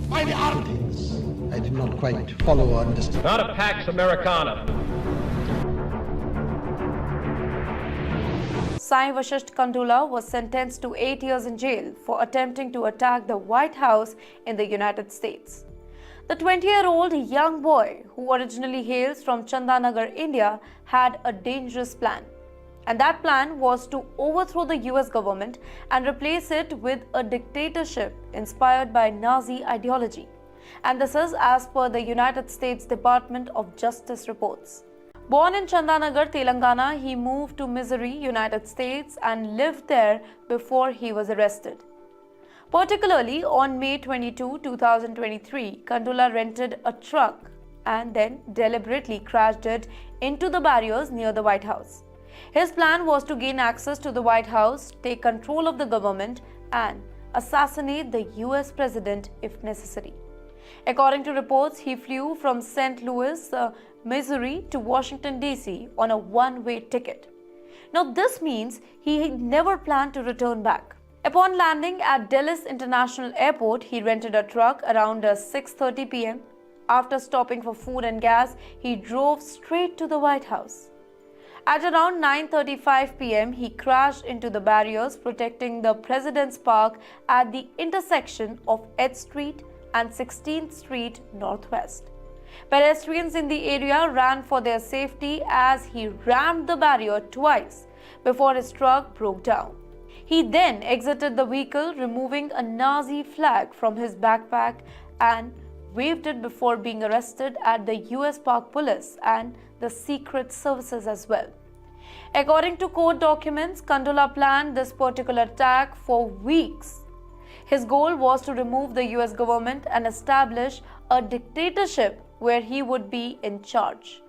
Meine Arme! I did not quite follow or understand. Not a Pax Americana. Sai Vashisht Kandula was sentenced to 8 years in jail for attempting to attack the White House in the United States. The 20-year-old young boy, who originally hails from Chandanagar, India, had a dangerous plan. And that plan was to overthrow the US government and replace it with a dictatorship inspired by Nazi ideology. And this is as per the United States Department of Justice reports. Born in Chandanagar, Telangana, he moved to Missouri, United States and lived there before he was arrested. Particularly on May 22, 2023, Kandula rented a truck and then deliberately crashed it into the barriers near the White House. His plan was to gain access to the White House, take control of the government and assassinate the US president if necessary. According to reports, he flew from St. Louis, Missouri to Washington, D.C. on a one-way ticket. Now, this means he never planned to return back. Upon landing at Dulles International Airport, he rented a truck around 6:30 p.m. After stopping for food and gas, he drove straight to the White House. At around 9:35 p.m., he crashed into the barriers protecting the President's Park at the intersection of 8th Street and 16th Street Northwest. Pedestrians in the area ran for their safety as he rammed the barrier twice before his truck broke down. He then exited the vehicle, removing a Nazi flag from his backpack and waved it before being arrested at the US Park Police and the Secret Services as well. According to court documents, Kandula planned this particular attack for weeks. His goal was to remove the US government and establish a dictatorship where he would be in charge.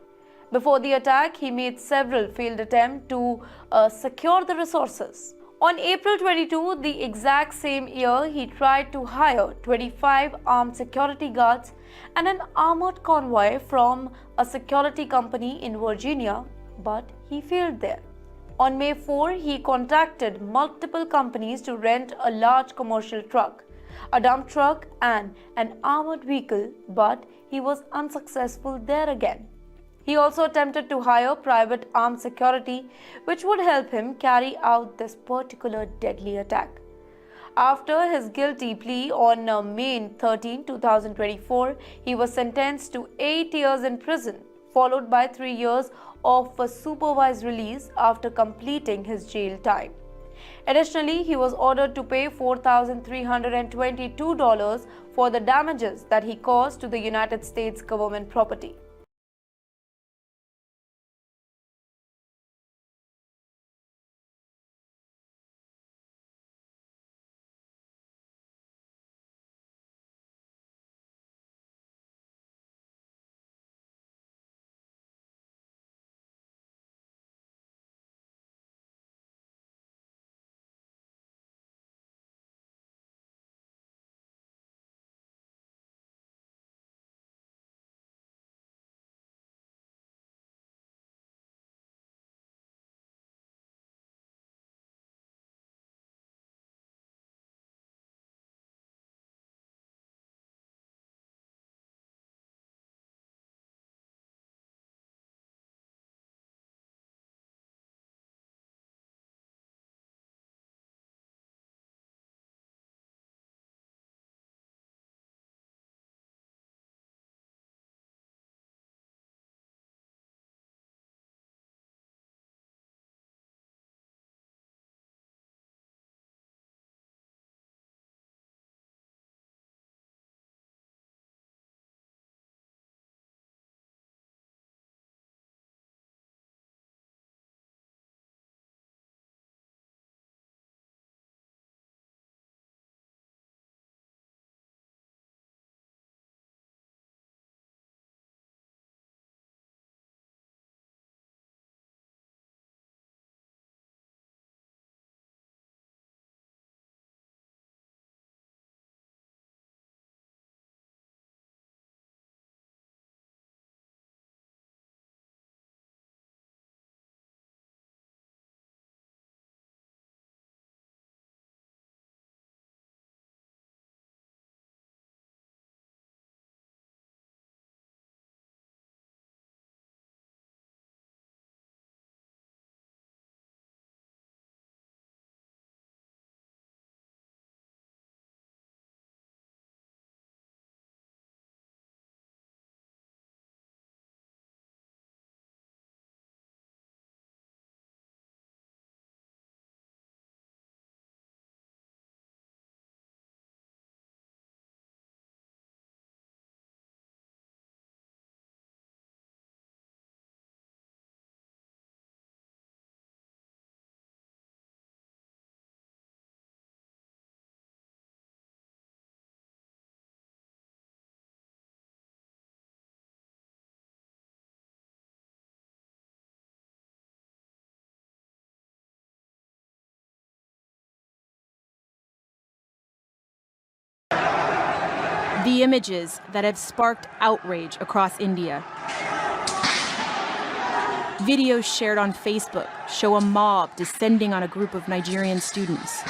Before the attack, he made several failed attempts to secure the resources. On April 22, the exact same year, he tried to hire 25 armed security guards and an armored convoy from a security company in Virginia, but he failed there. On May 4, he contacted multiple companies to rent a large commercial truck, a dump truck and an armored vehicle, but he was unsuccessful there again. He also attempted to hire private armed security, which would help him carry out this particular deadly attack. After his guilty plea on May 13, 2024, he was sentenced to 8 years in prison, followed by 3 years of a supervised release after completing his jail time. Additionally, he was ordered to pay $4,322 for the damages that he caused to the United States government property. The images that have sparked outrage across India. Videos shared on Facebook show a mob descending on a group of Nigerian students.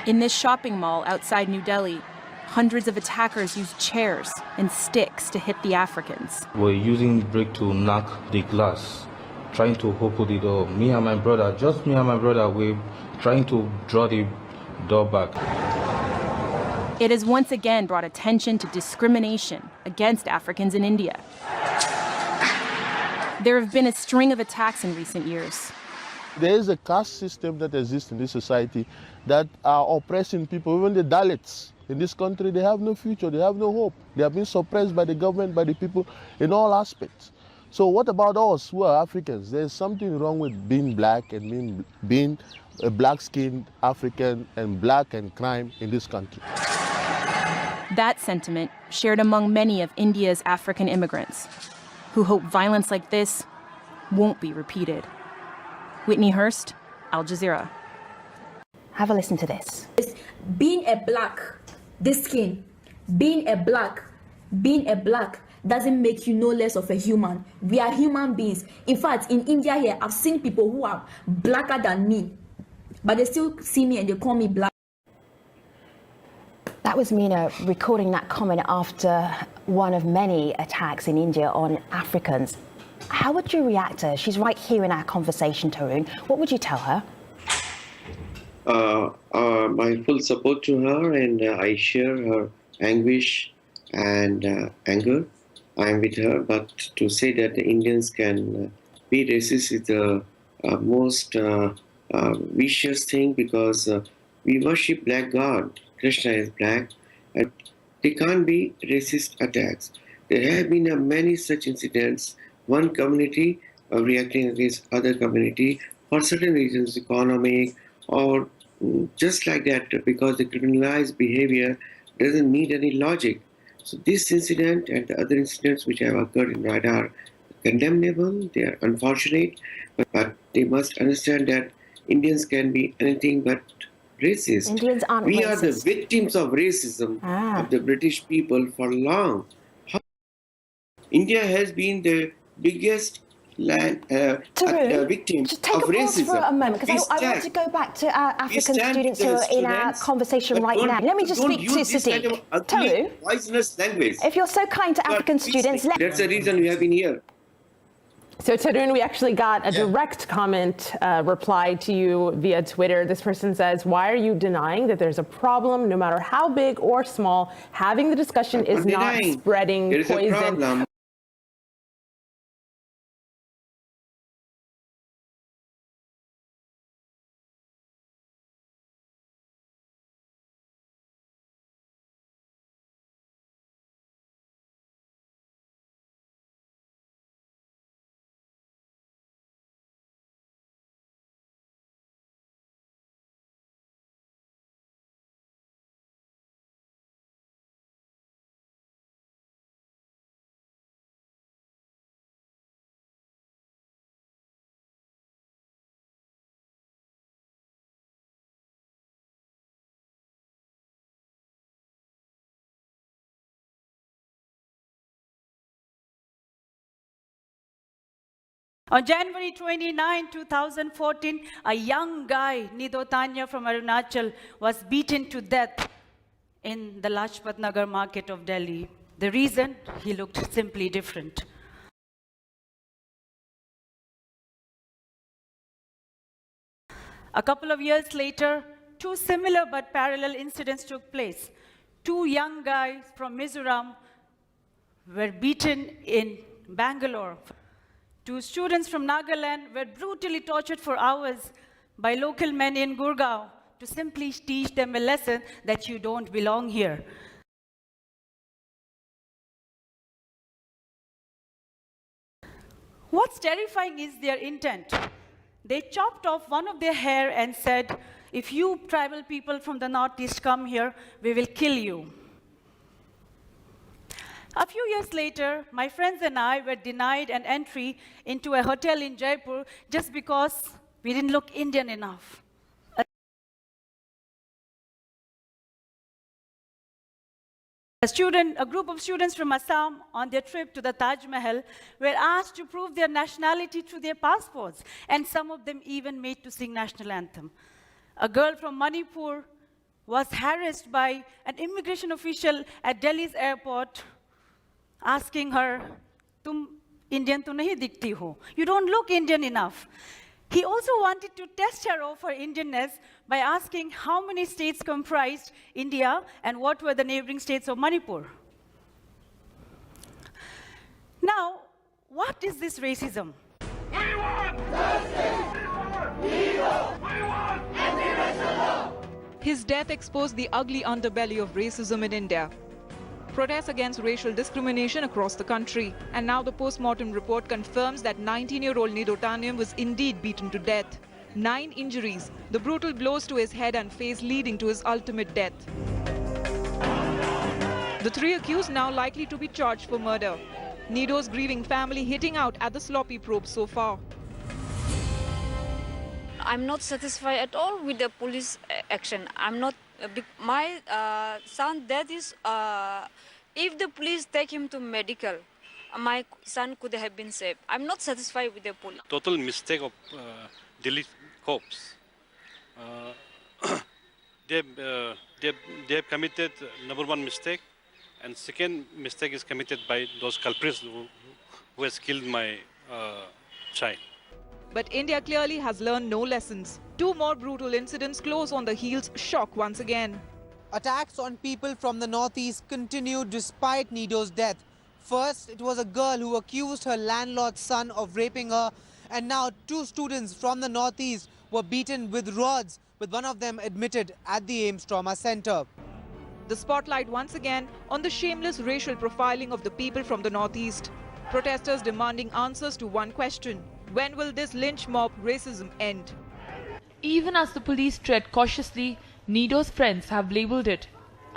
In this shopping mall outside New Delhi, hundreds of attackers used chairs and sticks to hit the Africans. We're using brick to knock the glass, trying to open the door. Me and my brother, just me and my brother, we're trying to draw the door back. It has once again brought attention to discrimination against Africans in India. There have been a string of attacks in recent years. There is a caste system that exists in this society that are oppressing people, even the Dalits. In this country, they have no future, they have no hope. They have been suppressed by the government, by the people, in all aspects. So what about us who are Africans? There's something wrong with being black and being a black-skinned African and black and crime in this country. That sentiment shared among many of India's African immigrants, who hope violence like this won't be repeated. Whitney Hurst, Al Jazeera. Have a listen to this. Being a black, this skin, being a black doesn't make you no less of a human. We are human beings. In fact, in India here, I've seen people who are blacker than me, but they still see me and they call me black. That was Meena recording that comment after one of many attacks in India on Africans. How would you react to her? She's right here in our conversation, Tarun. What would you tell her? My full support to her, and I share her anguish and anger. I am with her, but to say that the Indians can be racist is the most vicious thing, because we worship black God. Krishna is black, and there can't be racist attacks. There have been many such incidents. One community reacting against other community for certain reasons, economic or just like that, because the criminalized behavior doesn't need any logic. So this incident and the other incidents which have occurred in Noida are condemnable, they are unfortunate, but they must understand that Indians can be anything but racist. Indians aren't we racist. are the victims of racism of the British people for long. India has been the biggest victim just take of a pause racism. for a moment, because I want to go back to our African students who are in our conversation right now. Let me just speak to Sadiq. Tarun, poisonous language. if you're so kind to African students, That's the reason we have been here. So Tarun, we actually got a direct comment reply to you via Twitter. This person says, why are you denying that there's a problem, no matter how big or small? Having the discussion is not spreading there is poison. A problem. On January 29, 2014, a young guy, Nido Tanya from Arunachal, was beaten to death in the Lajpat Nagar market of Delhi. The reason? He looked simply different. A couple of years later, two similar but parallel incidents took place. Two young guys from Mizoram were beaten in Bangalore. Two students from Nagaland were brutally tortured for hours by local men in Gurgaon to simply teach them a lesson that you don't belong here. What's terrifying is their intent. They chopped off one of their hair and said, if you tribal people from the Northeast come here, we will kill you. A few years later, my friends and I were denied an entry into a hotel in Jaipur just because we didn't look Indian enough. A group of students from Assam on their trip to the Taj Mahal were asked to prove their nationality through their passports, and some of them even made to sing national anthem. A girl from Manipur was harassed by an immigration official at Delhi's airport, asking her, "Tum Indian to nahi dikhti ho. You don't look Indian enough." He also wanted to test her of her Indianness by asking how many states comprised India and what were the neighboring states of Manipur. Now, what is this racism? We want justice! We want anti-racism! His death exposed the ugly underbelly of racism in India. Protests against racial discrimination across the country. And now the post-mortem report confirms that 19-year-old Nido Taniam was indeed beaten to death. 9 injuries, the brutal blows to his head and face leading to his ultimate death. The 3 accused now likely to be charged for murder. Nido's grieving family hitting out at the sloppy probe so far. I'm not satisfied at all with the police action. I'm not. My son's death is. If the police take him to medical, my son could have been saved. I'm not satisfied with the police. Total mistake of Delhi cops. They have committed number 1 mistake, and second mistake is committed by those culprits who has killed my child. But India clearly has learned no lessons. 2 more brutal incidents close on the heels, shock once again. Attacks on people from the northeast continued despite Nido's death. First, it was a girl who accused her landlord's son of raping her, and now 2 students from the northeast were beaten with rods, with one of them admitted at the AIIMS Trauma Center. The spotlight once again on the shameless racial profiling of the people from the northeast. Protesters demanding answers to one question: when will this lynch mob racism end? Even as the police tread cautiously, Nido's friends have labelled it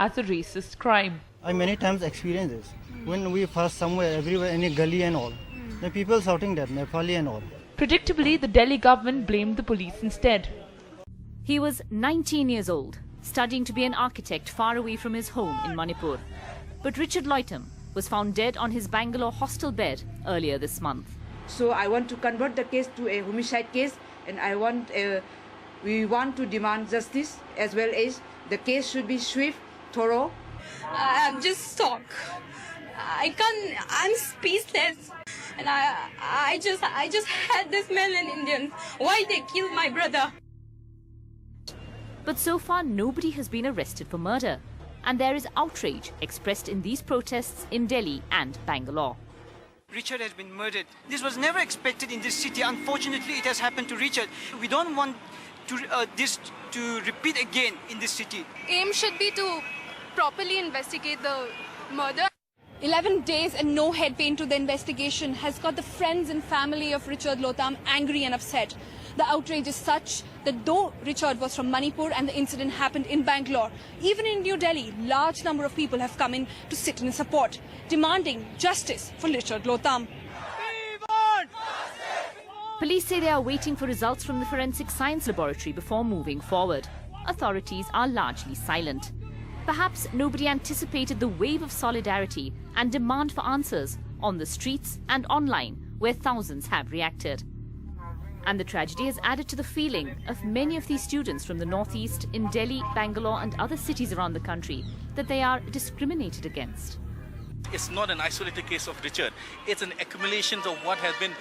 as a racist crime. I many times experienced this. When we pass somewhere, everywhere, any gully and all, the people shouting that, Nepali and all. Predictably, the Delhi government blamed the police instead. He was 19 years old, studying to be an architect far away from his home in Manipur. But Richard Loitam was found dead on his Bangalore hostel bed earlier this month. So I want to convert the case to a homicide case, and we want to demand justice, as well as the case should be swift, thorough. I'm just shocked. I'm speechless. And I just had this man in Indian. Why they killed my brother? But so far, nobody has been arrested for murder. And there is outrage expressed in these protests in Delhi and Bangalore. Richard has been murdered. This was never expected in this city. Unfortunately, it has happened to Richard. We don't want this to repeat again in this city. Aim should be to properly investigate the murder. 11 days and no head pay into the investigation has got the friends and family of Richard Loitam angry and upset. The outrage is such that though Richard was from Manipur and the incident happened in Bangalore, even in New Delhi, large number of people have come in to sit in support, demanding justice for Richard Loitam. Police say they are waiting for results from the forensic science laboratory before moving forward. Authorities are largely silent. Perhaps nobody anticipated the wave of solidarity and demand for answers on the streets and online, where thousands have reacted. And the tragedy has added to the feeling of many of these students from the northeast in Delhi, Bangalore and other cities around the country that they are discriminated against. It's not an isolated case of Richard. It's an accumulation of what has been,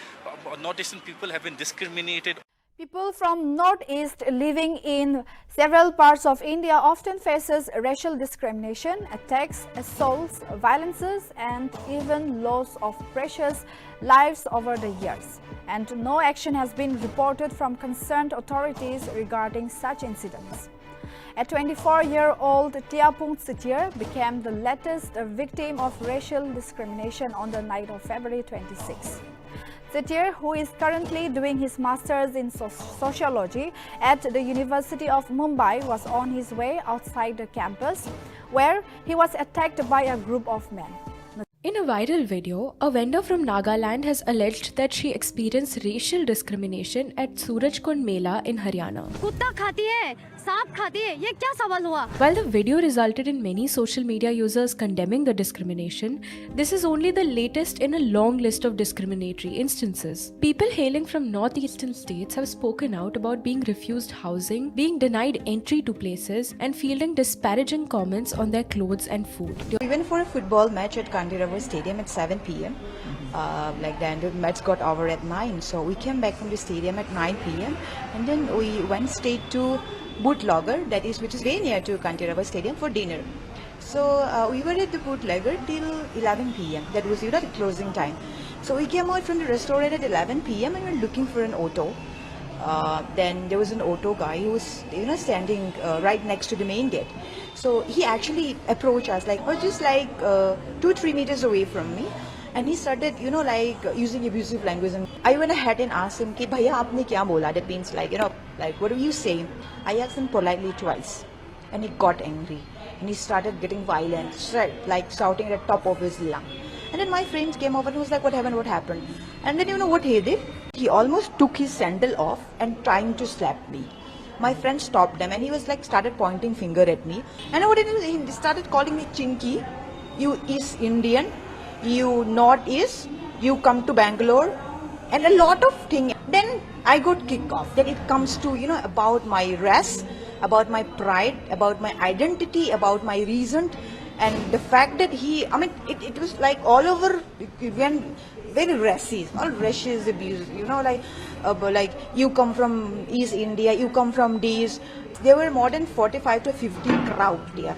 northeastern people have been discriminated. People from Northeast living in several parts of India often faces racial discrimination, attacks, assaults, violences and even loss of precious lives over the years. And no action has been reported from concerned authorities regarding such incidents. A 24-year-old Tiapung Sitir became the latest victim of racial discrimination on the night of February 26. Sitir, who is currently doing his master's in sociology at the University of Mumbai, was on his way outside the campus where he was attacked by a group of men. In a viral video, a vendor from Nagaland has alleged that she experienced racial discrimination at Surajkund Mela in Haryana. कुत्ता खाती है While the video resulted in many social media users condemning the discrimination, this is only the latest in a long list of discriminatory instances. People hailing from northeastern states have spoken out about being refused housing, being denied entry to places, and fielding disparaging comments on their clothes and food. We went for a football match at Kandirava Stadium at 7 p.m. The match got over at 9, so we came back from the stadium at 9 p.m. and then we went straight to Bootlegger, which is very near to Kandirava Stadium, for dinner. So we were at the Bootlegger till 11 p.m. That was, the closing time. So we came out from the restaurant at 11 p.m. and we were looking for an auto. Then there was an auto guy who was, standing right next to the main gate. So he actually approached us, just 2-3 meters away from me. And he started, using abusive language. And I went ahead and asked him, "Ki bhaiya aapne kya bola?" That means what are you saying? I asked him politely twice. And he got angry. And he started getting violent, shouting at the top of his lung. And then my friends came over and was like, what happened? And then you know what he did? He almost took his sandal off and trying to slap me. My friend stopped him and he was started pointing finger at me. And what he did, he started calling me Chinky, you East Indian, you Northeast, you come to Bangalore, and a lot of things. Then I got kicked off. Then it comes to, about my race, about my pride, about my identity, about my reason, and the fact that it was all over, when very racist, all racist abuse, you come from East India, you come from these. There were more than 45 to 50 crowd there.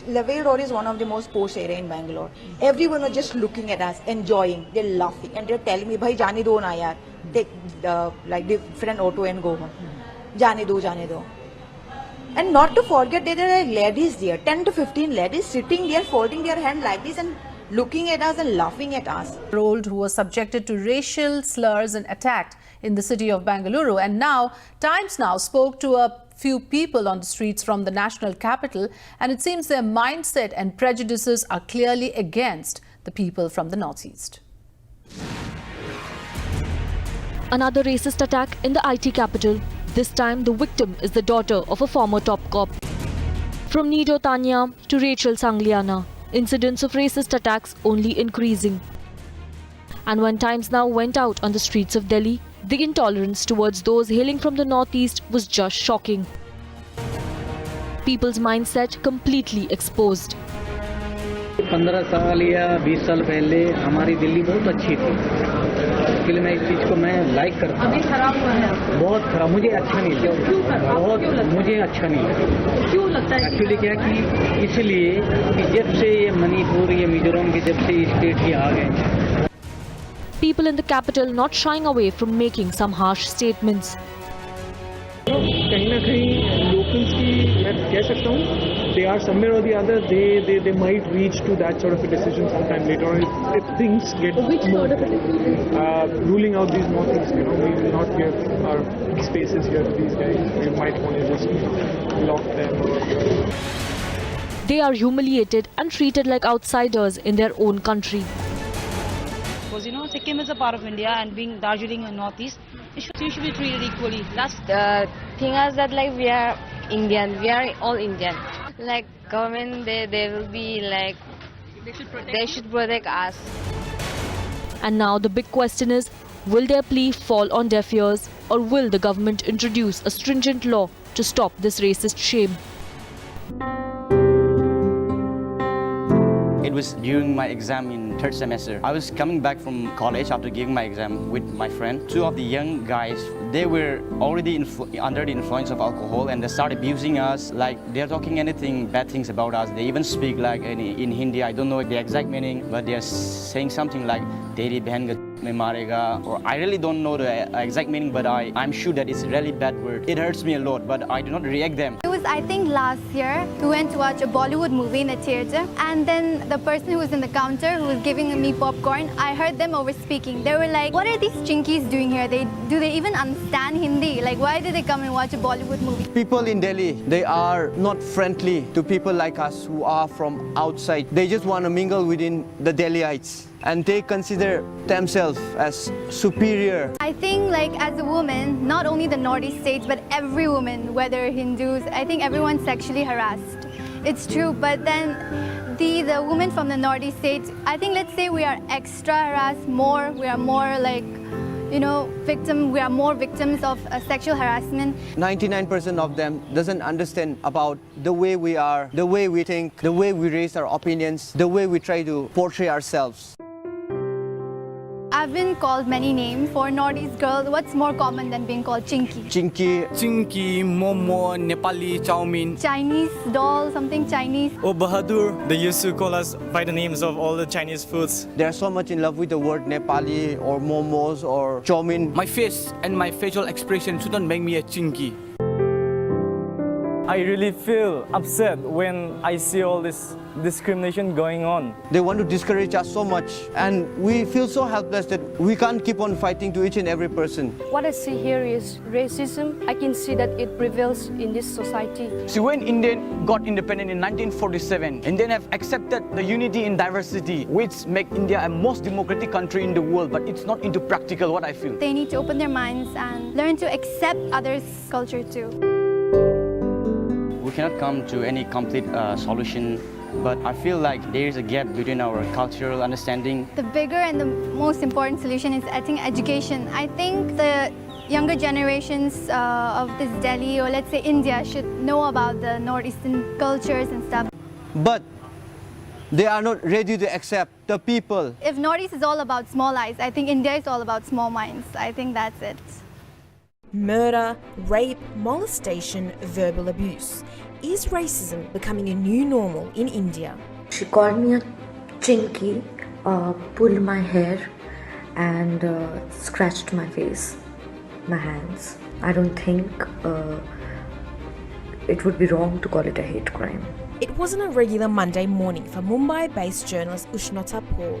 Lavelle Road is one of the most posh area in Bangalore. Everyone was just looking at us, enjoying, they're laughing, and they're telling me, "Bhai, jane do na yaar. Take the different auto and go home. Jane do, jane do." And not to forget, there are ladies there, 10 to 15 ladies sitting there, folding their hand like this and looking at us and laughing at us. Who was subjected to racial slurs and attacked in the city of Bengaluru. And now, Times Now spoke to a few people on the streets from the national capital, and it seems their mindset and prejudices are clearly against the people from the northeast. Another racist attack in the IT capital. This time, the victim is the daughter of a former top cop. From Nido Tanya to Rachel Sangliana, incidents of racist attacks only increasing. And when Times Now went out on the streets of Delhi, the intolerance towards those hailing from the northeast was just shocking. People's mindset completely exposed. 15 साल या 20 साल पहले हमारी दिल्ली बहुत अच्छी थी, इसलिए मैं इस चीज़ को मैं लाइक करता हूँ। अभी खराब हुआ है, बहुत खराब, मुझे अच्छा नहीं लगा, बहुत मुझे अच्छा नहीं लगा। क्यों लगता है? एक्चुअली क्या कि इसलिए कि जब से ये मणिपुर ये मिजोरम के जब से स्टेट ये आ गए। People in the capital not shying away from making some harsh statements. कहीं ना कहीं locals की मैं कह सकता हूँ, they are somewhere or the other they might reach to that sort of a decision sometime later on if things get more. Ruling out these northeast, we will not give our spaces here to these guys. We might want to just lock them. They are humiliated and treated like outsiders in their own country. Because Sikkim is a part of India, and being Darjeeling and Northeast, you should be treated equally. That's the thing is that we are Indian, we are all Indian. Government, they will be they should protect us. And now the big question is, will their plea fall on deaf ears, or will the government introduce a stringent law to stop this racist shame? It was during my exam in third semester. I was coming back from college after giving my exam with my friend. Two of the young guys, they were already under the influence of alcohol, and they started abusing us. They're talking anything, bad things about us. They even speak in Hindi. I don't know the exact meaning, but they're saying something like "Teri behan me marega," or I really don't know the exact meaning, but I'm sure that it's a really bad word. It hurts me a lot, but I do not react them. It was, I think, last year. We went to watch a Bollywood movie in the theatre, and then the person who was in the counter who was giving me popcorn, I heard them over speaking. They were like, "What are these chinkies doing here? Do they even understand Hindi? Why did they come and watch a Bollywood movie?" People in Delhi, they are not friendly to people like us who are from outside. They just want to mingle within the Delhiites, and they consider themselves ourselves as superior. I think like as a woman, not only the Northeast states, but every woman, whether Hindus, I think everyone's sexually harassed. It's true, but then the women from the Northeast states, I think let's say we are extra harassed more, we are more like, you know, we are more victims of sexual harassment. 99% of them doesn't understand about the way we are, the way we think, the way we raise our opinions, the way we try to portray ourselves. I've been called many names. For Northeast girls, what's more common than being called Chinky? Chinky, Momo, Nepali, Chowmin. Chinese doll, something Chinese. Oh, Bahadur. They used to call us by the names of all the Chinese foods. They are so much in love with the word Nepali or momos or Chowmin. My face and my facial expression shouldn't make me a Chinky. I really feel upset when I see all this discrimination going on. They want to discourage us so much, and we feel so helpless that we can't keep on fighting to each and every person. What I see here is racism. I can see that it prevails in this society. See, when India got independent in 1947, Indians have accepted the unity in diversity, which make India a most democratic country in the world, but it's not into practical, what I feel. They need to open their minds and learn to accept others' culture too. We cannot come to any complete solution, but I feel like there is a gap between our cultural understanding. The bigger and the most important solution is, I think, education. I think the younger generations of this Delhi, or let's say India, should know about the Northeastern cultures and stuff. But they are not ready to accept the people. If Northeast is all about small eyes, I think India is all about small minds. I think that's it. Murder, rape, molestation, verbal abuse. Is racism becoming a new normal in India? She called me a chinky, pulled my hair and scratched my face, my hands. I don't think it would be wrong to call it a hate crime. It wasn't a regular Monday morning for Mumbai-based journalist Ushnota Paul.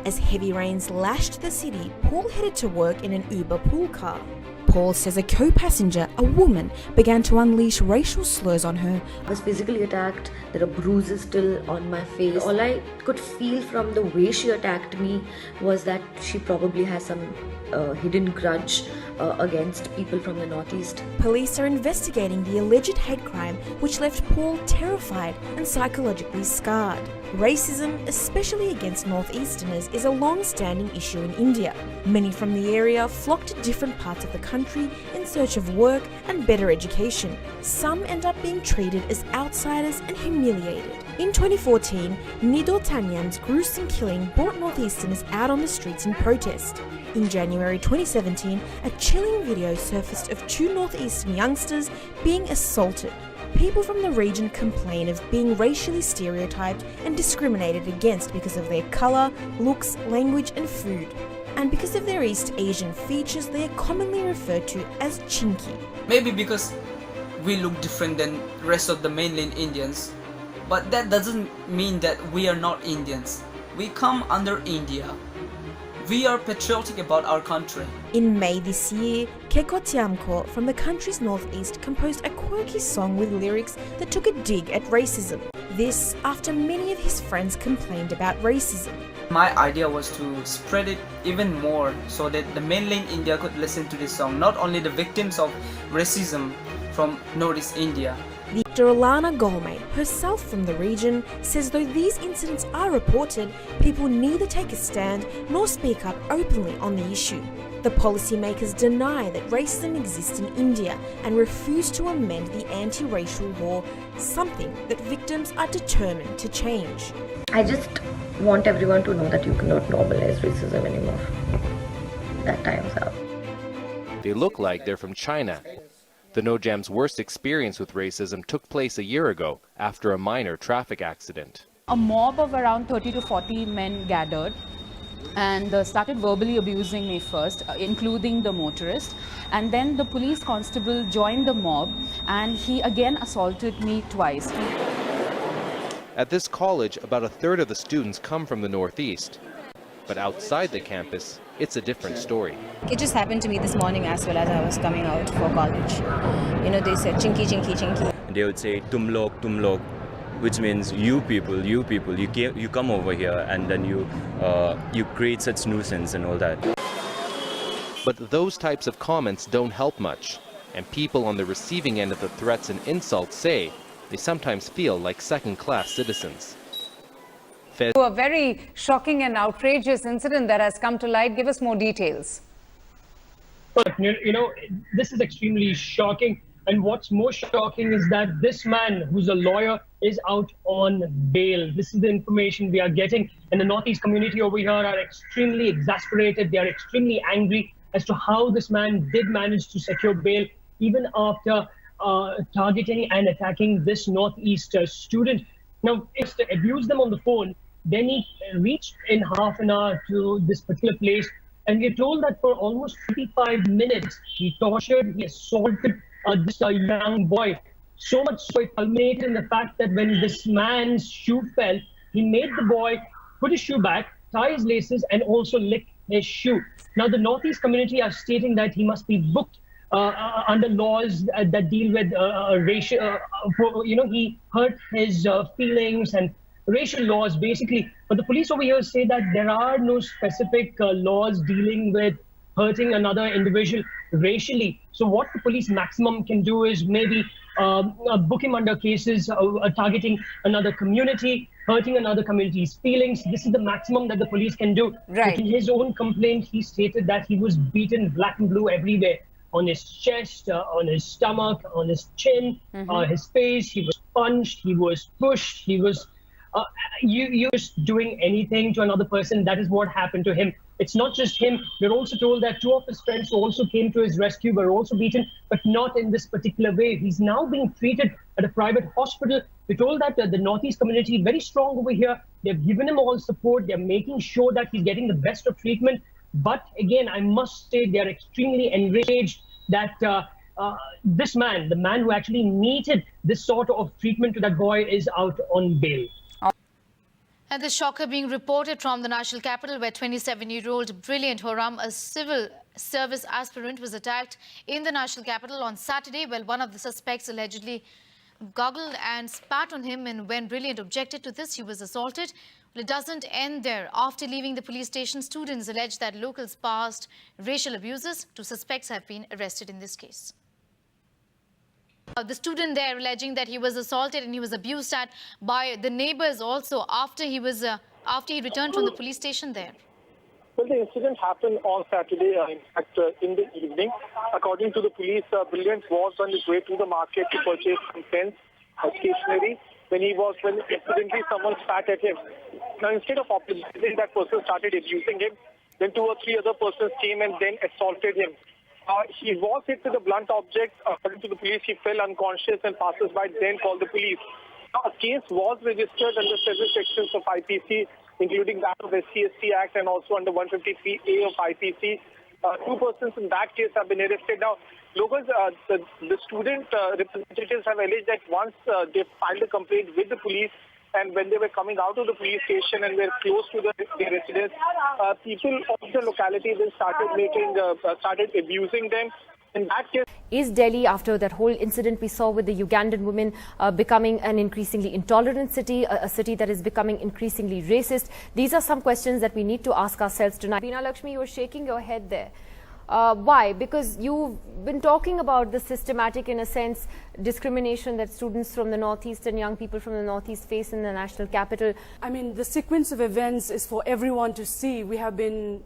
As heavy rains lashed the city, Paul headed to work in an Uber pool car. Paul says a co-passenger, a woman, began to unleash racial slurs on her. I was physically attacked. There are bruises still on my face. All I could feel from the way she attacked me was that she probably has some hidden grudge against people from the Northeast. Police are investigating the alleged hate crime, which left Paul terrified and psychologically scarred. Racism, especially against Northeasterners, is a long-standing issue in India. Many from the area flock to different parts of the country in search of work and better education. Some end up being treated as outsiders and humiliated. In 2014, Nido Tanyam's gruesome killing brought Northeasterners out on the streets in protest. In January 2017, a chilling video surfaced of two Northeastern youngsters being assaulted. People from the region complain of being racially stereotyped and discriminated against because of their colour, looks, language and food. And because of their East Asian features, they are commonly referred to as chinky. Maybe because we look different than rest of the mainland Indians, but that doesn't mean that we are not Indians. We come under India. We are patriotic about our country. In May this year, Keko Tiamko from the country's northeast composed a quirky song with lyrics that took a dig at racism. This after many of his friends complained about racism. My idea was to spread it even more so that the mainland India could listen to this song, not only the victims of racism from Northeast India. Dr. Alana Golme, herself from the region, says though these incidents are reported, people neither take a stand nor speak up openly on the issue. The policymakers deny that racism exists in India and refuse to amend the anti-racial law, something that victims are determined to change. I just want everyone to know that you cannot normalize racism anymore. That time's up. They look like they're from China. The No-Jam's worst experience with racism took place a year ago after a minor traffic accident. A mob of around 30 to 40 men gathered and started verbally abusing me first, including the motorist. And then the police constable joined the mob and he again assaulted me twice. At this college, about a third of the students come from the Northeast. But outside the campus, it's a different story. It just happened to me this morning as well as I was coming out for college. You know, they said chinky, chinky, chinky. They would say tum log, which means you people, you come over here and then you create such nuisance and all that. But those types of comments don't help much, and people on the receiving end of the threats and insults say they sometimes feel like second-class citizens. A very shocking and outrageous incident that has come to light. Give us more details. You know, this is extremely shocking. And what's more shocking is that this man, who's a lawyer, is out on bail. This is the information we are getting. And the Northeast community over here are extremely exasperated. They are extremely angry as to how this man did manage to secure bail, even after targeting and attacking this Northeast student. Now, it's to abuse them on the phone. Then he reached in half an hour to this particular place, and we're told that for almost 35 minutes, he tortured, he assaulted this young boy. So much so it culminated in the fact that when this man's shoe fell, he made the boy put his shoe back, tie his laces, and also lick his shoe. Now, the Northeast community are stating that he must be booked under laws that deal with racial, he hurt his feelings and racial laws, basically. But the police over here say that there are no specific laws dealing with hurting another individual racially. So what the police maximum can do is maybe book him under cases targeting another community, hurting another community's feelings. This is the maximum that the police can do. Right. But in his own complaint, he stated that he was beaten black and blue everywhere. On his chest, on his stomach, on his chin, his face. He was punched, he was pushed, he was you just doing anything to another person. That is what happened to him. It's not just him. We're also told that two of his friends who also came to his rescue were also beaten, but not in this particular way. He's now being treated at a private hospital. We're told that the Northeast community, very strong over here. They've given him all support. They're making sure that he's getting the best of treatment. But again, I must say they're extremely enraged that this man, the man who actually needed this sort of treatment to that boy, is out on bail. And the shocker being reported from the national capital, where 27-year-old Brilliant Horam, a civil service aspirant, was attacked in the national capital on Saturday. Well, one of the suspects allegedly goggled and spat on him, and when Brilliant objected to this, he was assaulted. Well, it doesn't end there. After leaving the police station, students allege that locals passed racial abuses. Two suspects have been arrested in this case. The student there alleging that he was assaulted and he was abused at by the neighbors also after he returned from the police station there. Well, the incident happened on Saturday, in fact, in the evening. According to the police, Brilliant was on his way to the market to purchase some pens, stationery, when incidentally someone spat at him. Now, instead of apologizing, that person started abusing him. Then 2 or 3 other persons came and then assaulted him. He was hit with a blunt object. According to the police, he fell unconscious, and passers-by then called the police. Now, a case was registered under several sections of IPC, including that of SC/ST Act and also under 153A of IPC. 2 persons in that case have been arrested. Now, locals, the student representatives have alleged that once they filed a complaint with the police, and when they were coming out of the police station and were close to their residence, people of the locality then started abusing them. In that case, is Delhi, after that whole incident we saw with the Ugandan women, becoming an increasingly intolerant city, a city that is becoming increasingly racist? These are some questions that we need to ask ourselves tonight. Veena Lakshmi, you were shaking your head there. Why? Because you've been talking about the systematic, in a sense, discrimination that students from the Northeast and young people from the Northeast face in the national capital. I mean, the sequence of events is for everyone to see. We have been,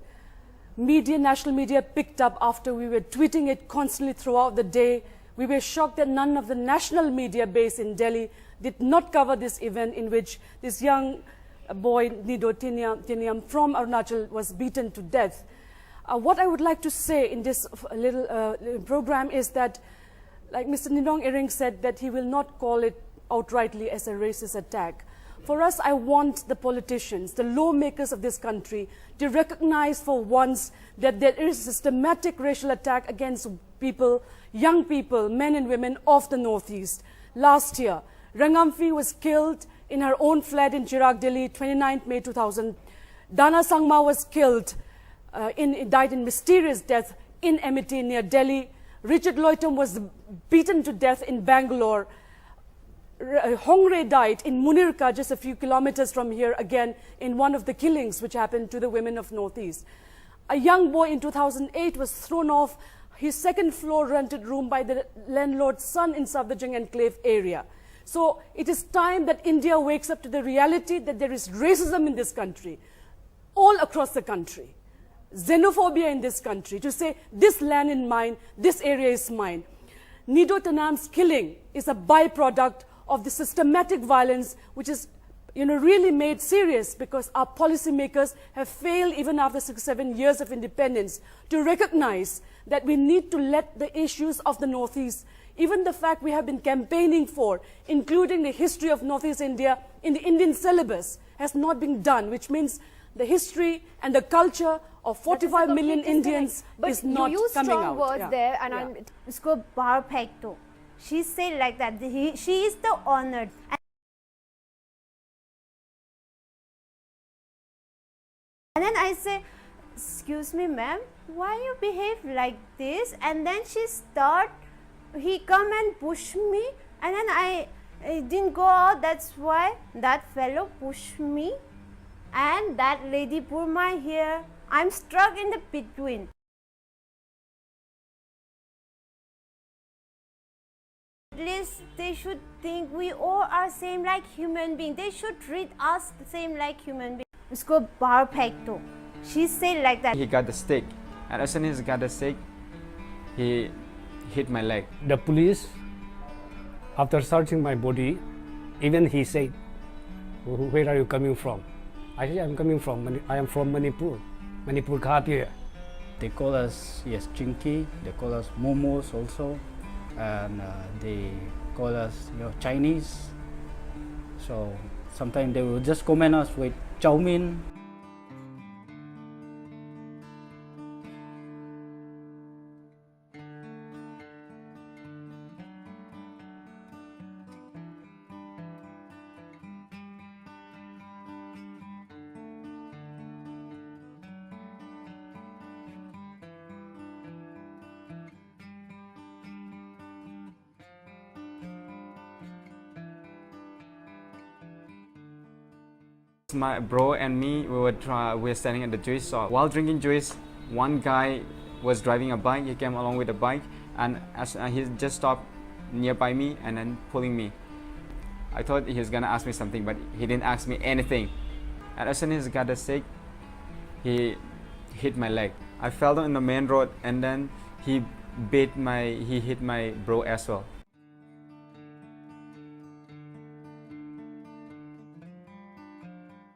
national media picked up after we were tweeting it constantly throughout the day. We were shocked that none of the national media base in Delhi did not cover this event in which this young boy, Nido Tiniam from Arunachal, was beaten to death. What I would like to say in this little program is that, like Mr. Nidong Iring said, that he will not call it outrightly as a racist attack. For us, I want the politicians, the lawmakers of this country, to recognize for once that there is a systematic racial attack against people, young people, men and women of the Northeast. Last year, Rangamfi was killed in her own flat in Chirag, Delhi, 29th May 2000. Dana Sangma was killed. Died in mysterious death in Amity near Delhi. Richard Loitom was beaten to death in Bangalore. Hongre died in Munirka, just a few kilometers from here, again in one of the killings which happened to the women of Northeast. A young boy in 2008 was thrown off his second-floor rented room by the landlord's son in Safdarjung Enclave area. So it is time that India wakes up to the reality that there is racism in this country, all across the country. Xenophobia in this country, to say this land is mine, this area is mine. Nido Tanam's killing is a byproduct of the systematic violence which is really made serious because our policymakers have failed even after 6-7 years of independence to recognize that we need to let the issues of the Northeast, even the fact we have been campaigning for, including the history of Northeast India in the Indian syllabus, has not been done, which means the history and the culture of 45 million Indians is not you use coming strong out. words there, and I'm usko perfecto. She said like that. She is the honored. And then I say, excuse me, ma'am, why you behave like this? And then he come and push me, and then I didn't go out. That's why that fellow pushed me, and that lady pulled my hair. I'm stuck in the between. At least they should think we all are same like human beings. They should treat us the same like human beings. Usko perfecto. She said like that. He got the stick, and as soon as he got the stick, he hit my leg. The police, after searching my body, even he said, "Where are you coming from?" I said, I am from Manipur, Manipur Ghat. They call us, yes, Chinky. They call us Momos also, and they call us, Chinese. So sometimes they will just comment us with chow mein. My bro and me, we were standing at the juice shop. While drinking juice, one guy was driving a bike. He came along with a bike, and he just stopped nearby me and then pulling me. I thought he was gonna ask me something, but he didn't ask me anything. And as soon as he got the stick, he hit my leg. I fell down in the main road, and then he hit my bro as well.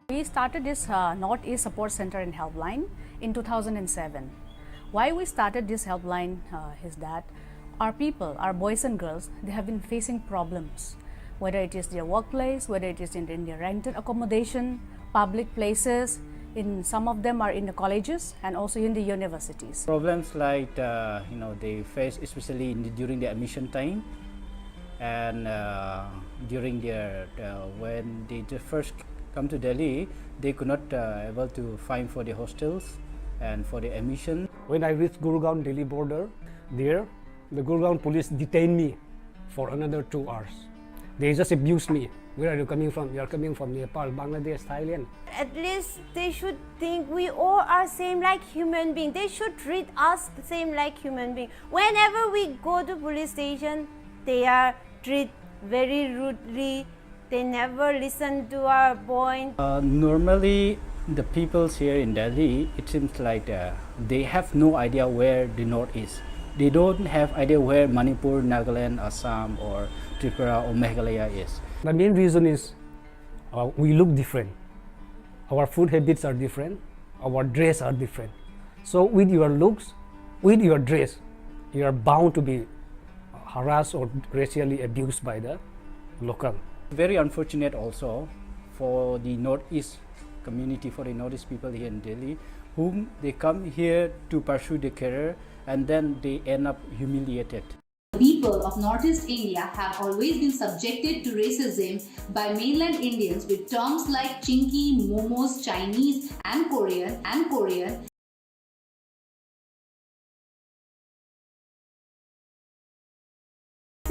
We started this Northeast Support Center and Helpline in 2007. Why we started this helpline is that our people, our boys and girls, they have been facing problems, whether it is their workplace, whether it is in their rented accommodation, public places. In some of them are in the colleges and also in the universities. Problems like they face, especially during the admission time, and during their when they first come to Delhi, they could not able to find for the hostels and for the admission. When I reached Gurugram Delhi border, there the Gurugram police detained me for another 2 hours. They just abused me. Where are you coming from? You are coming from Nepal, Bangladesh, Thailand. At least they should think we all are same like human beings. They should treat us the same like human beings. Whenever we go to police station, they are treated very rudely. They never listen to our point. Normally, the peoples here in Delhi, it seems like they have no idea where the north is. They don't have idea where Manipur, Nagaland, Assam, or Tripura or Meghalaya is. The main reason is we look different. Our food habits are different. Our dress are different. So with your looks, with your dress, you are bound to be harassed or racially abused by the local. Very unfortunate also for the Northeast community, for the Northeast people here in Delhi, whom they come here to pursue their career and then they end up humiliated. People of Northeast India have always been subjected to racism by mainland Indians with terms like Chinky, Momos, Chinese and Korean.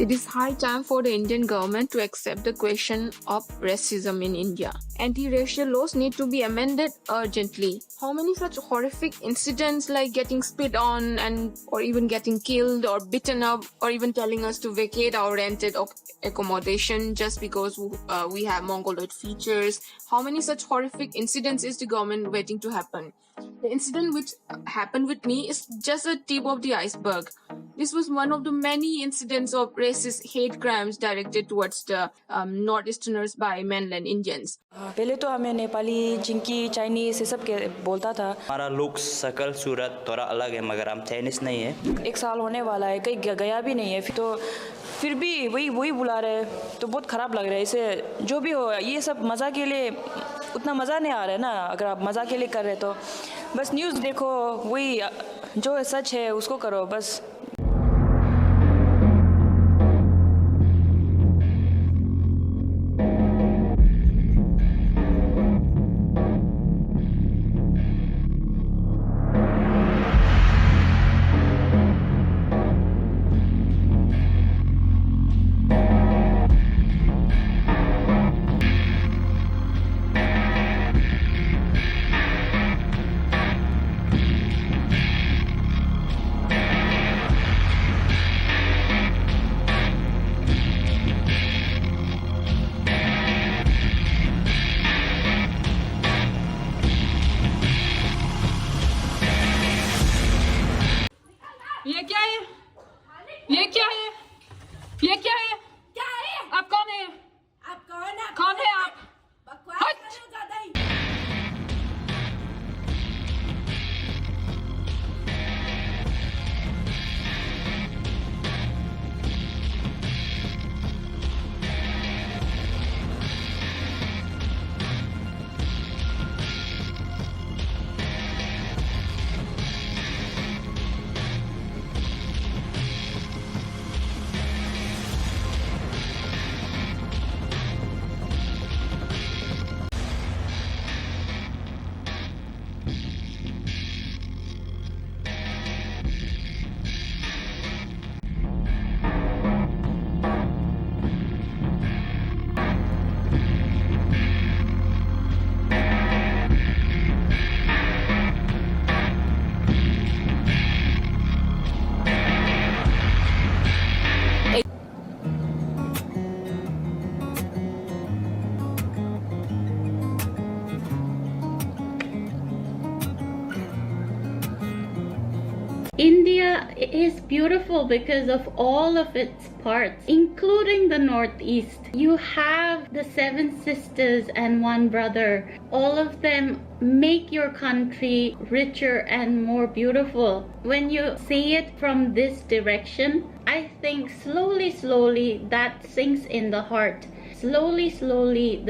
It is high time for the Indian government to accept the question of racism in India. Anti-racial laws need to be amended urgently. How many such horrific incidents like getting spit on or even getting killed or beaten up or even telling us to vacate our rented accommodation just because we have mongoloid features? How many such horrific incidents is the government waiting to happen? The incident which happened with me is just a tip of the iceberg. This was one of the many incidents of racist hate crimes directed towards the Northeasterners by mainland Indians. पहले तो हमें Nepali, Chinki, Chinese ये सब के बोलता था. हमारा looks, शकल, सूरत थोड़ा अलग है मगर हम चाइनीज नहीं है. 1 साल होने वाला है, कहीं गया भी नहीं है. तो फिर भी वही बुला रहे तो बहुत खराब लग रहा है. इसे जो भी हो ये सब मज़ा के लिए उतना मज़ा नहीं आ रहा है ना. अगर आप मज़ा के लिए कर रहे तो बस न्यूज़ देखो, वही जो सच है उसको करो बस. ये क्या है? ये क्या है? ये क्या है? क्या है? आप कौन है? आप कौन है? कौन है आप? बकवास करना ज्यादा ही. India is beautiful because of all of its parts, including the Northeast. You have the 7 sisters and 1 brother. All of them make your country richer and more beautiful. When you see it from this direction, I think slowly that sinks in the heart. Slowly,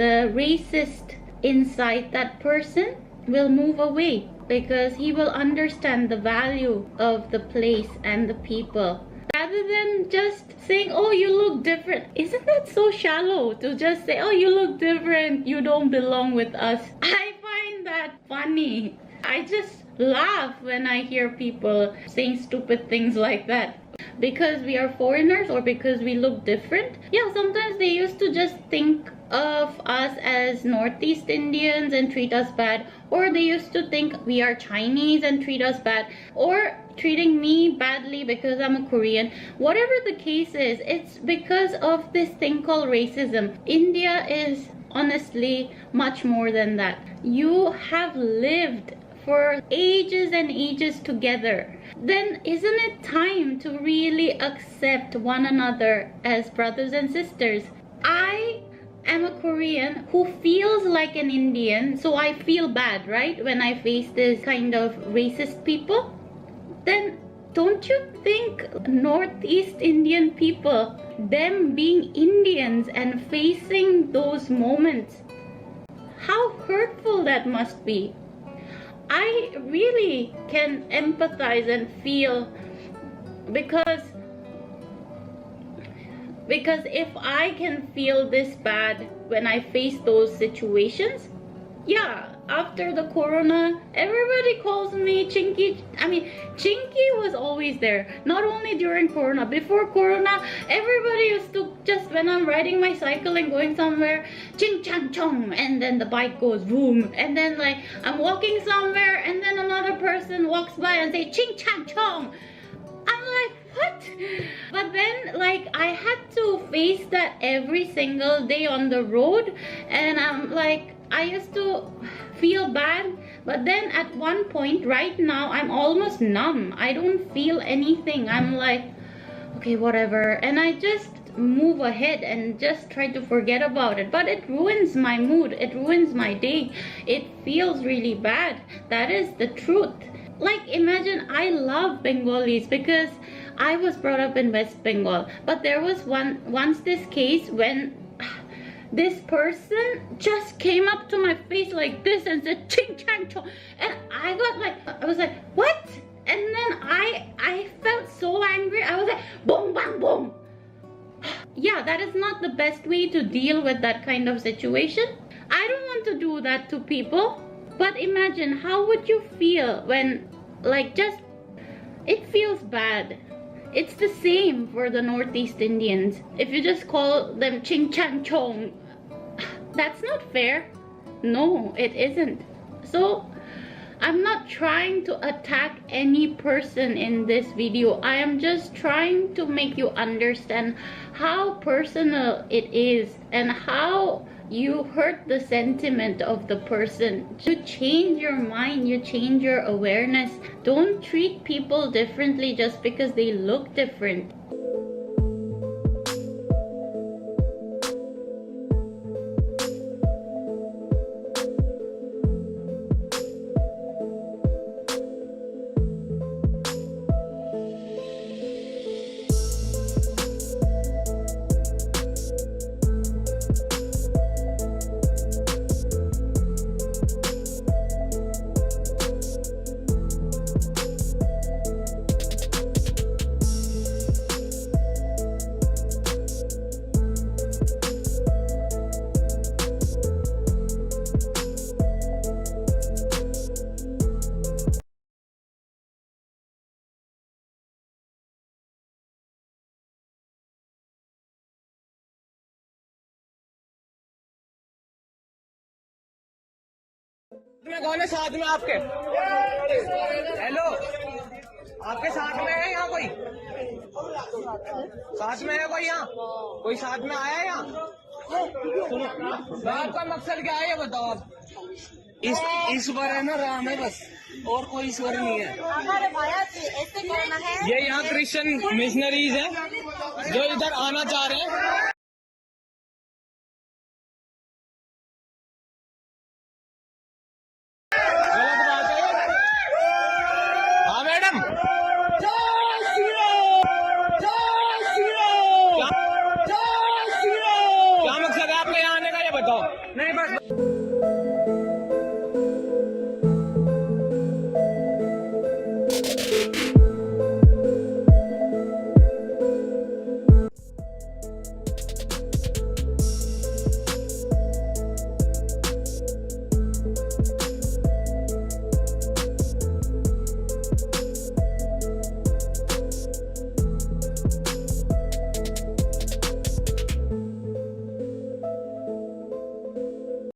the racist inside that person will move away, because he will understand the value of the place and the people. Rather than just saying, oh, you look different. Isn't that so shallow to just say, oh, you look different, you don't belong with us? I find that funny. I just laugh when I hear people saying stupid things like that. Because we are foreigners or because we look different. Yeah, sometimes they used to just think of us as Northeast Indians and treat us bad, or they used to think we are Chinese and treat us bad, or treating me badly because I'm a Korean. Whatever the case is, it's because of this thing called racism. India is honestly much more than that. You have lived for ages and ages together. Then isn't it time to really accept one another as brothers and sisters? I am a Korean who feels like an Indian, so I feel bad, right, when I face this kind of racist people. Then don't you think Northeast Indian people, them being Indians and facing those moments, how hurtful that must be? I really can empathize and feel, because if I can feel this bad when I face those situations, yeah, after the corona, everybody calls me Chinky. I mean, Chinky was always there. Not only during corona, before corona, everybody used to just, when I'm riding my cycle and going somewhere, ching chang chong, and then the bike goes boom, and then like I'm walking somewhere, and then another person walks by and say ching chang chong. I'm like, what? But then like I had to face that every single day on the road, and I'm like, I used to feel bad, but then at one point right now I'm almost numb. I don't feel anything. I'm like, okay, whatever, and I just move ahead and just try to forget about it. But it ruins my mood, it ruins my day, it feels really bad. That is the truth. Like, imagine, I love Bengalis because I was brought up in West Bengal, but there was once this case when this person just came up to my face like this and said ching chang chong, and I got like, I was like, what? And then I felt so angry. I was like, boom bang boom. Yeah, that is not the best way to deal with that kind of situation. I don't want to do that to people. But imagine, how would you feel when, like, just, it feels bad. It's the same for the Northeast Indians. If you just call them ching chang chong, that's not fair. No, it isn't. So, I'm not trying to attack any person in this video. I am just trying to make you understand how personal it is and how you hurt the sentiment of the person. You change your mind, you change your awareness. Don't treat people differently just because they look different. में कौन है साथ में आपके? Hello, आपके साथ में है यहाँ कोई? साथ में है कोई यहाँ? कोई साथ में आया है यहाँ? आपका मकसद क्या है ये बताओ आप? ईश्वर है ना, राम है बस, और कोई ईश्वर नहीं है। ये यहाँ क्रिश्चियन मिशनरीज हैं जो इधर आना चाह रहे हैं।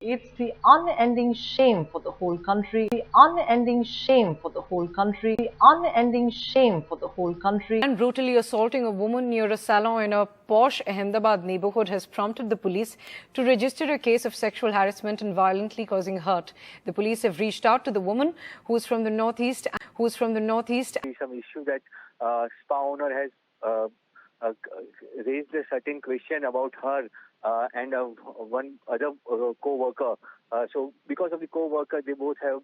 It's the unending shame for the whole country, the unending shame for the whole country, the unending shame for the whole country. And brutally assaulting a woman near a salon in a posh Ahmedabad neighborhood has prompted the police to register a case of sexual harassment and violently causing hurt. The police have reached out to the woman who is from the northeast. Some issue that spa owner has raised a certain question about her and one other co-worker. So because of the co-worker, they both have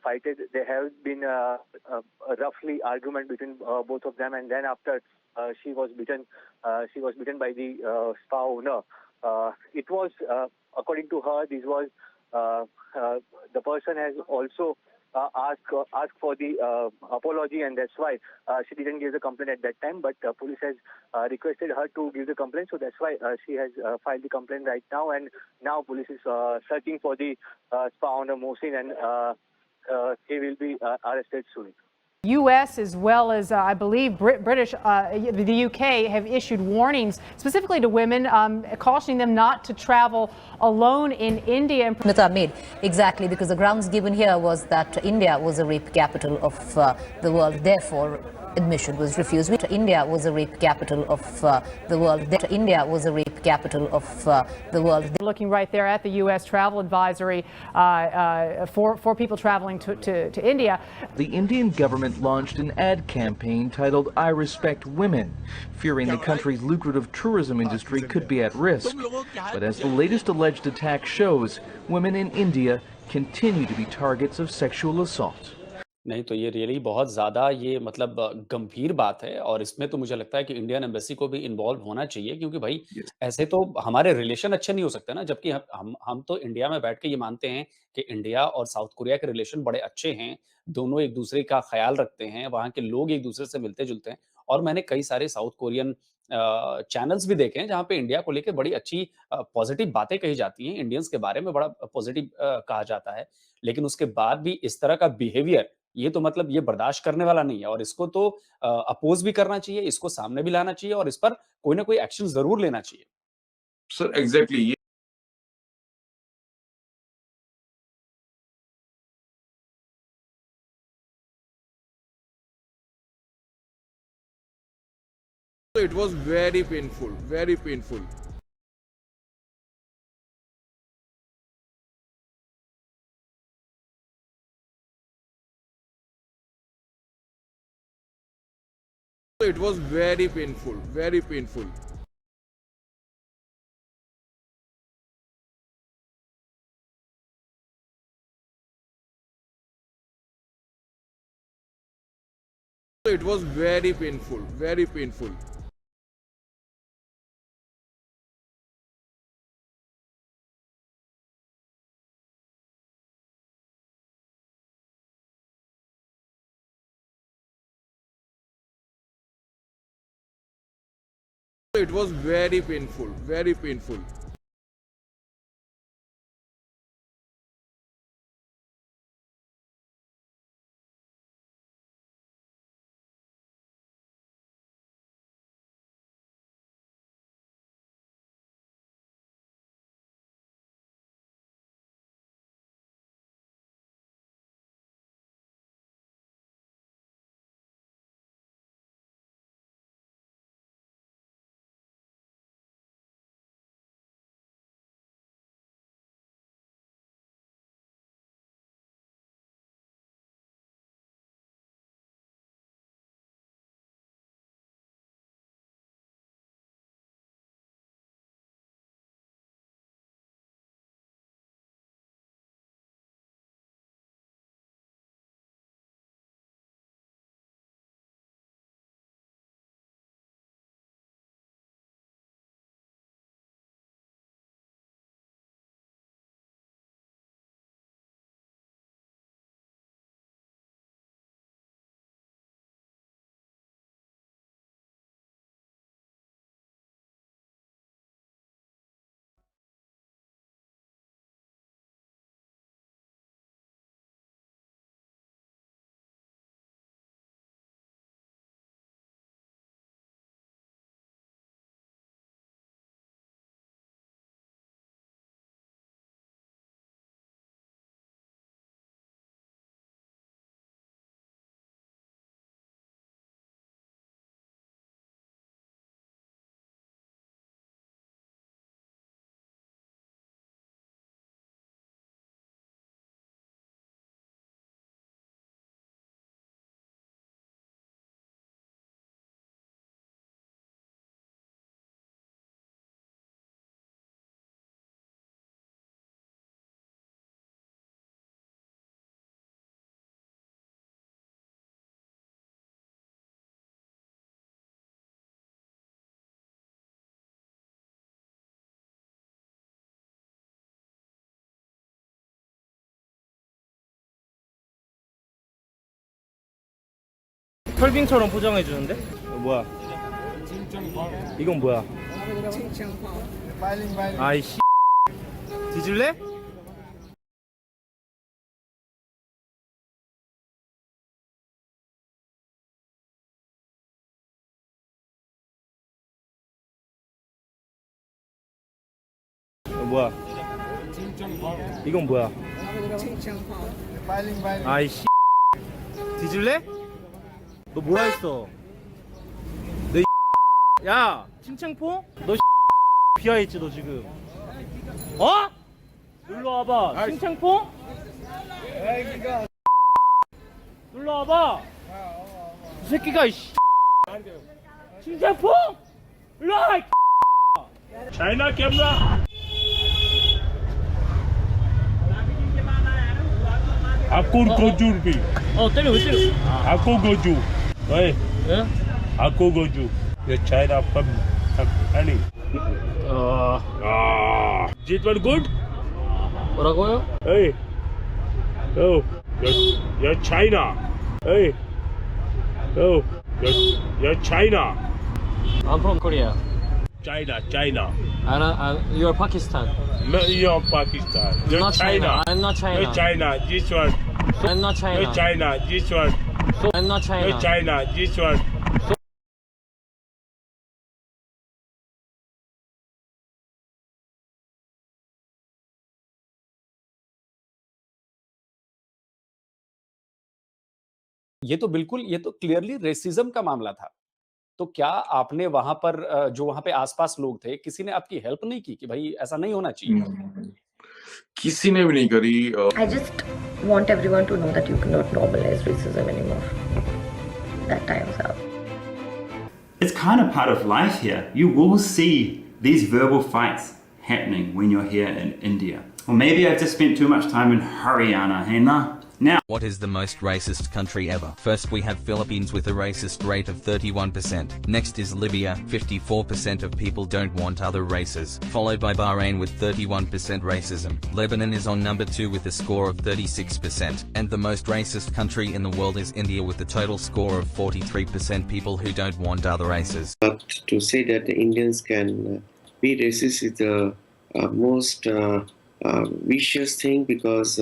fighted. There have been a roughly argument between both of them, and then after she was beaten by the spa owner. It was, according to her, this was the person has also ask for the apology, and that's why she didn't give the complaint at that time. But police has requested her to give the complaint, so that's why she has filed the complaint right now. And now police is searching for the spa owner Mohsin, and he will be arrested soon. U.S. as well as, I believe, British, the U.K. have issued warnings specifically to women, cautioning them not to travel alone in India. Mita made exactly because the grounds given here was that India was a rape capital of the world. Therefore, admission was refused. India was a rape capital of the world. India was a rape capital of the world. Looking right there at the U.S. travel advisory for people traveling to India. The Indian government launched an ad campaign titled I Respect Women, fearing the country's lucrative tourism industry could be at risk. But as the latest alleged attack shows, women in India continue to be targets of sexual assault. नहीं तो ये really बहुत ज़्यादा ये मतलब गंभीर बात है और इसमें तो मुझे लगता है कि इंडियन एम्बेसी को भी इन्वॉल्व होना चाहिए क्योंकि भाई ऐसे तो हमारे रिलेशन अच्छे नहीं हो सकते ना जबकि हम तो इंडिया में बैठ के ये मानते हैं कि इंडिया और साउथ कोरिया के रिलेशन बड़े अच्छे हैं, दोनों एक दूसरे का ख्याल रखते हैं, वहाँ के लोग एक दूसरे से मिलते जुलते हैं और मैंने कई सारे साउथ कोरियन चैनल्स भी देखे हैं जहाँ पे इंडिया को लेकर बड़ी अच्छी पॉजिटिव बातें कही जाती हैं, इंडियंस के बारे में बड़ा पॉजिटिव कहा जाता है, लेकिन उसके बाद भी इस तरह का बिहेवियर ये तो मतलब ये बर्दाश्त करने वाला नहीं है और इसको तो अपोज भी करना चाहिए, इसको सामने भी लाना चाहिए और इस पर कोई ना कोई एक्शन जरूर लेना चाहिए। Sir exactly It was very painful, very painful. It was very painful, very painful. It was very painful, very painful. It was very painful, very painful. 설빙처럼 포장해 주는데? 뭐야? 이건 뭐야? 아이씨. 뒤질래? 뭐야? 이건 뭐야? 아이씨. 뒤질래? 너 뭐라 했어? 너 야, 칭칭포? 너 비하했지 너 지금? 어? 놀러 와봐. 칭칭포? 놀러 와봐. 이 새끼가 이씨. 칭칭포? 일로 와. China camera. Aku goju pi. 때려 왜 때려? Aku goju. Oi. 예? Aku goju. Your China pum. Ani. It was good. 뭐라고요? Hey. Oh. You're China. Hey. Oh. You're China. I'm from Korea. China. And you're Pakistan. No, you're Pakistan. You're not China. I'm not China. You're China. This one. I'm not China. You're China. This one. I'm not China. You're China. This one. ये तो clearly racism का मामला था। तो क्या आपने वहां पर जो वहां पे आसपास लोग थे, किसी ने आपकी हेल्प नहीं की कि भाई ऐसा नहीं होना चाहिए? किसी ने भी नहीं करी। I just want everyone to know that you cannot normalize racism anymore. That time's up. It's kind of part of life here. You will see these verbal fights happening when you're here in India. Or maybe I've just spent too much time in Haryana, hey nah? Now, what is the most racist country ever? First we have Philippines with a racist rate of 31%. Next is Libya, 54% of people don't want other races. Followed by Bahrain with 31% racism. Lebanon is on number 2 with a score of 36%. And the most racist country in the world is India with a total score of 43% people who don't want other races. But to say that the Indians can be racist is the most vicious thing, because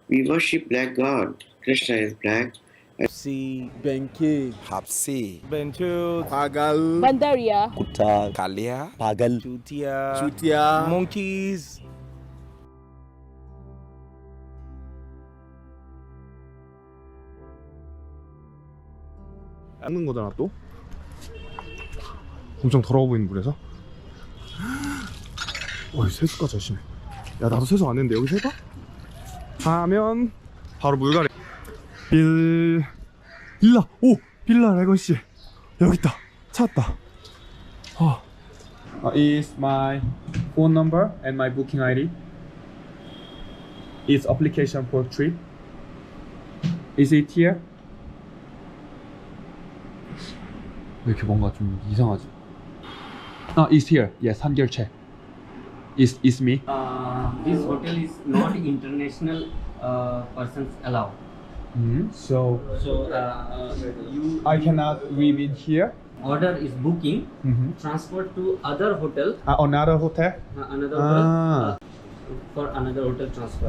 we worship black God. Krishna is black. Hapsi, Benki, Hapsi, Bentu, Pagal, Bandaria, Kuta, Kalia, Pagal, Chutia, Monkeys. 닦는 거잖아 또. 엄청 더러워 보이는 물에서. 와, 세수가 자신해. 야, 나도 세수 안 했는데 여기서 해봐? 하면 바로 물갈이. 빌라. 오, 빌라 레거시. 여기 있다. 찾았다. Is my phone number and my booking ID. Is application for trip. Is it here? 왜 이렇게 뭔가 좀 이상하지? It's here. Yes, 한결채. Is me. This hotel is not international persons allowed. So you I cannot live in here. Order is booking. Transport to other hotel. Another hotel. Another hotel. For another hotel transfer.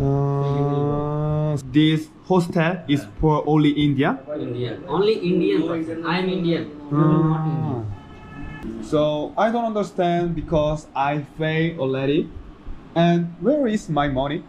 This hostel is for only India. Indian. Only Indian person. I am Indian. You are not Indian. So I don't understand because I failed already. And where is my money?